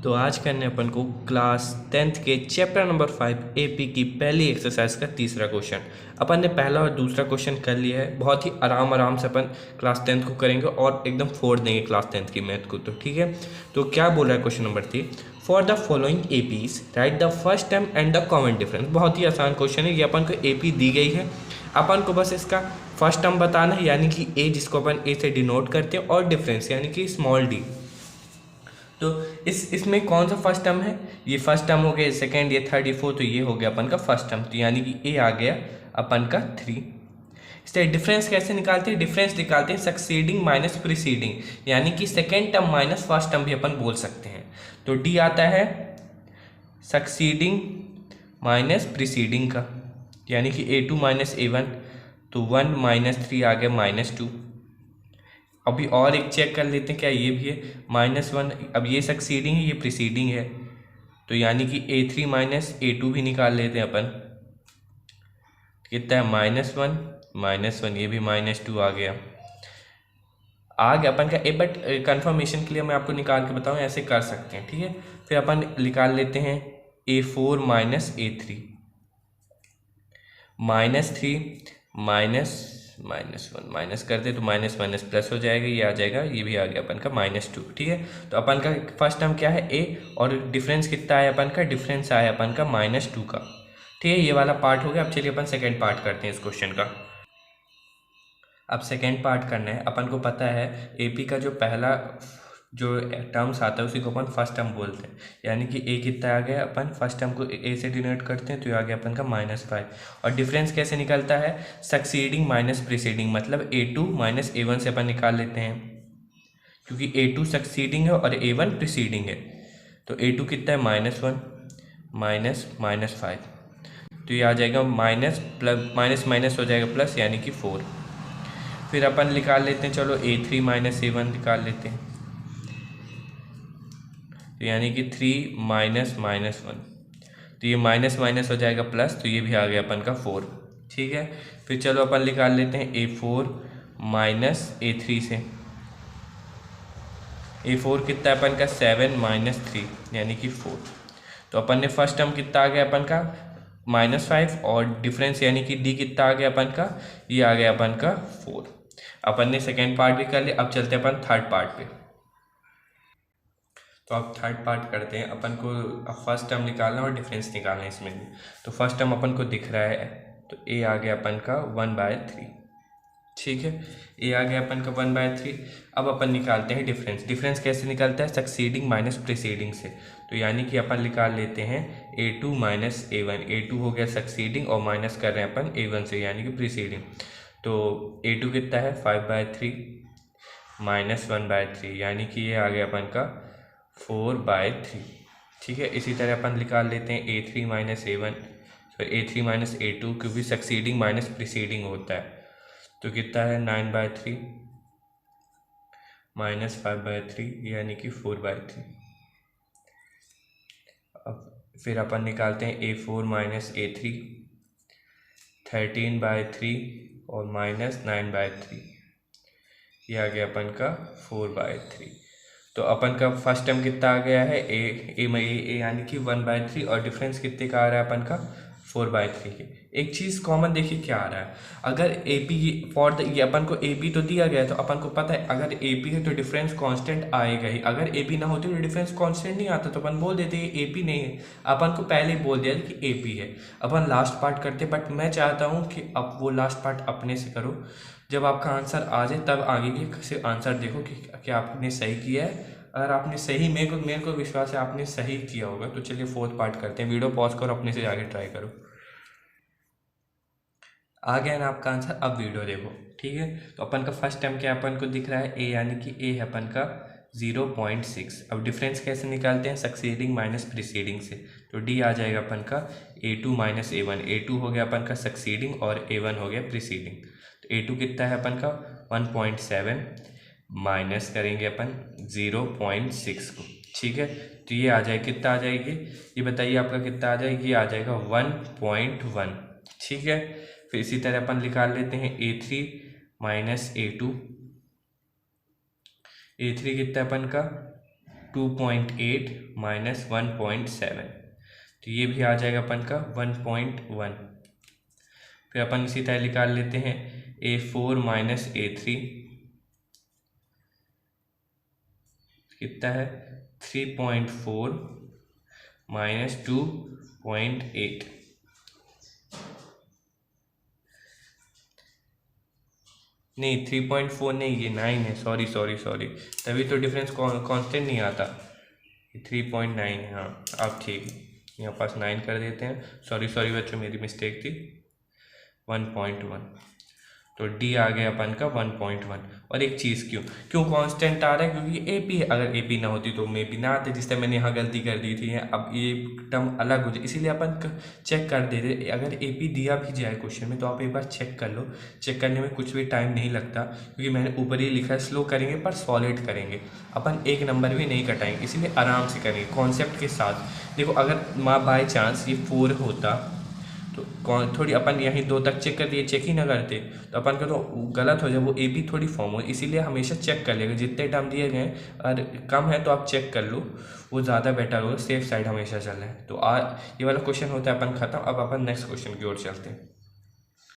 तो आज करने अपन को क्लास 10th के चैप्टर नंबर 5 एपी की पहली एक्सरसाइज का तीसरा क्वेश्चन। अपन ने पहला और दूसरा क्वेश्चन कर लिया है। बहुत ही आराम से अपन क्लास 10th को करेंगे और एकदम फोड़ देंगे क्लास 10th की मैथ को। तो ठीक है, तो क्या बोल रहा है question number 3, for the following APs right the first term and the common difference. बहुत ही आसान क्वेश्चन है। ये अपन को एपी दी गई है, अपन को बस इसका फर्स्ट टर्म बताना है यानी कि ए, जिसको अपन ए से डिनोट करते हैं, और डिफरेंस यानी कि स्मॉल डी। तो इसमें कौन सा फर्स्ट टर्म है? ये फर्स्ट टर्म हो गया, सेकंड, ये थर्ड, ये फोर्थ, तो ये हो गया अपन का फर्स्ट टर्म। तो यानी कि ए आ गया अपन का 3। इसलिए डिफरेंस कैसे निकालते हैं? डिफरेंस निकालते हैं सक्सीडिंग माइनस प्रीसीडिंग, यानी कि second term minus first term भी अपन बोल सकते हैं। तो डी आता है सक्सीडिंग माइनस प्रीसीडिंग का, यानी कि A2 माइनस A1, तो 1 माइनस 3 आ गया -2। अभी और एक चेक कर लेते हैं क्या ये भी है -1। अब ये सक्सीडिंग है, ये प्रीसीडिंग है, तो यानी कि A3 माइनस A2 भी निकाल लेते हैं अपन। कितना है? -1 ये भी -2 आ गया अपन का ए। बट कंफर्मेशन के लिए मैं आपको निकाल के बताऊं, ऐसे कर सकते हैं, ठीक है। फिर अपन निकाल लेते हैं A4 माइनस A3, -3 -1 माइनस करते तो माइनस माइनस प्लस हो जाएगा, ये आ जाएगा, ये भी आ गया अपन का -2, ठीक है। तो अपन का फर्स्ट टर्म क्या है? ए, और डिफरेंस कितना है अपन का? डिफरेंस आया अपन का -2 का, ठीक है। ये वाला पार्ट हो गया। अब चलिए अपन सेकेंड पार्ट करते हैं इस क्वेश्चन का। अब सेकेंड पार्ट करना है। अपन को पता है एपी का जो पहला जो टर्म्स आता है उसी को अपन फर्स्ट टर्म बोलते हैं, यानी कि ए कितना आ गया? अपन फर्स्ट टर्म को ए से डिनोट करते हैं, तो ये आ गया अपन का -5। और डिफरेंस कैसे निकलता है? सक्सीडिंग माइनस प्रीसीडिंग, मतलब A2 माइनस A1 से अपन निकाल लेते हैं, क्योंकि A2 सक्सीडिंग है और A1 प्रीसीडिंग है। तो A2 कितना है? -1 -5, तो ये आ जाएगा माइनस प्लस, माइनस माइनस हो जाएगा प्लस, यानी कि 4। फिर अपन निकाल लेते हैं, चलो A3 माइनस A1 निकाल लेते हैं, तो यानी कि 3 माइनस -1, तो ये माइनस माइनस हो जाएगा प्लस, तो ये भी आ गया अपन का 4, ठीक है। फिर चलो अपन निकाल लेते हैं A4 माइनस A3 से। A4 कितना अपन का? 7 माइनस 3, यानी कि 4। तो अपन ने फर्स्ट टर्म कितना आ गया अपन का? -5, और डिफरेंस यानी कि डी कितना आ गया अपन का? ये आ गया अपन का 4। अपन ने सेकेंड पार्ट भी कर लिया। अब चलते हैं अपन थर्ड पार्ट पे। तो अब थर्ड पार्ट करते हैं। अपन को अब फर्स्ट टर्म निकालना और डिफरेंस निकालना है इसमें भी। तो फर्स्ट टर्म अपन को दिख रहा है, तो ए आ गया अपन का 1/3, ठीक है। ए आ गया अपन का 1/3। अब अपन निकालते हैं डिफरेंस। डिफरेंस कैसे निकलता है? सक्सीडिंग माइनस प्रीसीडिंग से। तो यानी कि अपन निकाल लेते हैं A2 माइनस A1। A2 हो गया सक्सीडिंग और माइनस कर रहे हैं अपन A1 से, यानी कि प्रीसीडिंग। तो A2 कितना है? 5/3 -1/3, यानी कि ये आ गया अपन का 4/3, ठीक है। इसी तरह अपन निकाल लेते हैं A3 माइनस A1, तो A3 माइनस A2, क्योंकि सक्सीडिंग माइनस प्रीसीडिंग होता है। तो कितना है? 9/3 -5/3, यानी कि 4/3। अब फिर अपन निकालते हैं A4 माइनस A3, 13/3 और -9/3, ये आ गया अपन का 4/3। तो अपन का फर्स्ट टर्म कितना आ गया है? ए यानी कि 1/3, और डिफरेंस कितने का आ रहा है अपन का? 4/3 के। एक चीज़ कॉमन देखिए क्या आ रहा है, अगर ए पी फॉर द, ये अपन को ए पी तो दिया गया है, तो अपन को पता है अगर ए पी है तो डिफरेंस कांस्टेंट आएगा ही। अगर ए पी ना होती तो डिफरेंस कांस्टेंट नहीं आता, तो अपन बोल देते हैं ए पी नहीं है। अपन को पहले ही बोल दिया कि ए पी है। अपन लास्ट पार्ट करते, बट मैं चाहता हूँ कि अब वो लास्ट पार्ट अपने से करो। जब आपका आंसर आ जाए तब आगे के से आंसर देखो कि आपने सही किया है। अगर आपने सही, मेरे को विश्वास है आपने सही किया होगा। तो चलिए फोर्थ पार्ट करते हैं। वीडियो पॉज करो, अपने से आगे ट्राई करो। आ गया ना आपका आंसर? अब वीडियो देखो, ठीक है। तो अपन का फर्स्ट टर्म क्या अपन को दिख रहा है? ए, यानी कि ए है अपन का 0.6। अब डिफरेंस कैसे निकालते हैं? सक्सीडिंग माइनस प्रीसीडिंग से। तो डी आ जाएगा अपन का A2 माइनस A1। A2 हो गया अपन का सक्सीडिंग और A1 हो गया प्रीसीडिंग। तो A2 कितना है अपन का? 1.7, माइनस करेंगे अपन 0.6 को, ठीक है। तो ये आ जाए, कितना आ जाएगी ये बताइए आपका? कितना आ जाएगी? ये आ जाएगा 1.1, ठीक है। फिर इसी तरह अपन निकाल लेते हैं A3 माइनस A2। A3 कितना अपन का? 2.8 माइनस 1.7, तो ये भी आ जाएगा अपन का 1.1। फिर अपन इसी तरह निकाल लेते हैं A4 माइनस A3, कितना है 3.4 माइनस 2.8, नहीं 3.4 नहीं, ये 9 है, सॉरी, तभी तो डिफरेंस कांस्टेंट नहीं आता, 3.9 है। हाँ अब ठीक, यहाँ पास 9 कर देते हैं, सॉरी बच्चों, मेरी मिस्टेक थी, 1.1, तो डी आ गया अपन का 1.1। और एक चीज़ क्यों कांस्टेंट आ रहा है, क्योंकि ए पी है, अगर ए पी ना होती तो मे बी ना आते, जिस तरह मैंने यहाँ गलती कर दी थी। अब ये टर्म अलग हो जाए, इसीलिए अपन चेक कर देते। अगर ए पी दिया भी जाए क्वेश्चन में तो आप एक बार चेक कर लो, चेक करने में कुछ भी टाइम नहीं लगता, क्योंकि मैंने ऊपर ही लिखा है स्लो करेंगे पर सॉलिड करेंगे, अपन एक नंबर भी नहीं कटाएंगे, इसीलिए आराम से करेंगे कॉन्सेप्ट के साथ। देखो अगर बाय चांस ये 4 होता तो कौन थोड़ी अपन यहीं 2 तक चेक कर दिए, चेक ही ना करते तो अपन का तो गलत हो जाए, वो ए बी थोड़ी फॉर्म हो, इसीलिए हमेशा चेक कर लेगा, जितने टर्म दिए गए और कम है तो आप चेक कर लो, वो ज़्यादा बेटर होगा, सेफ साइड हमेशा चल रहे हैं। तो ये वाला क्वेश्चन होता है अपन ख़त्म। अब अपन नेक्स्ट क्वेश्चन की ओर चलते हैं।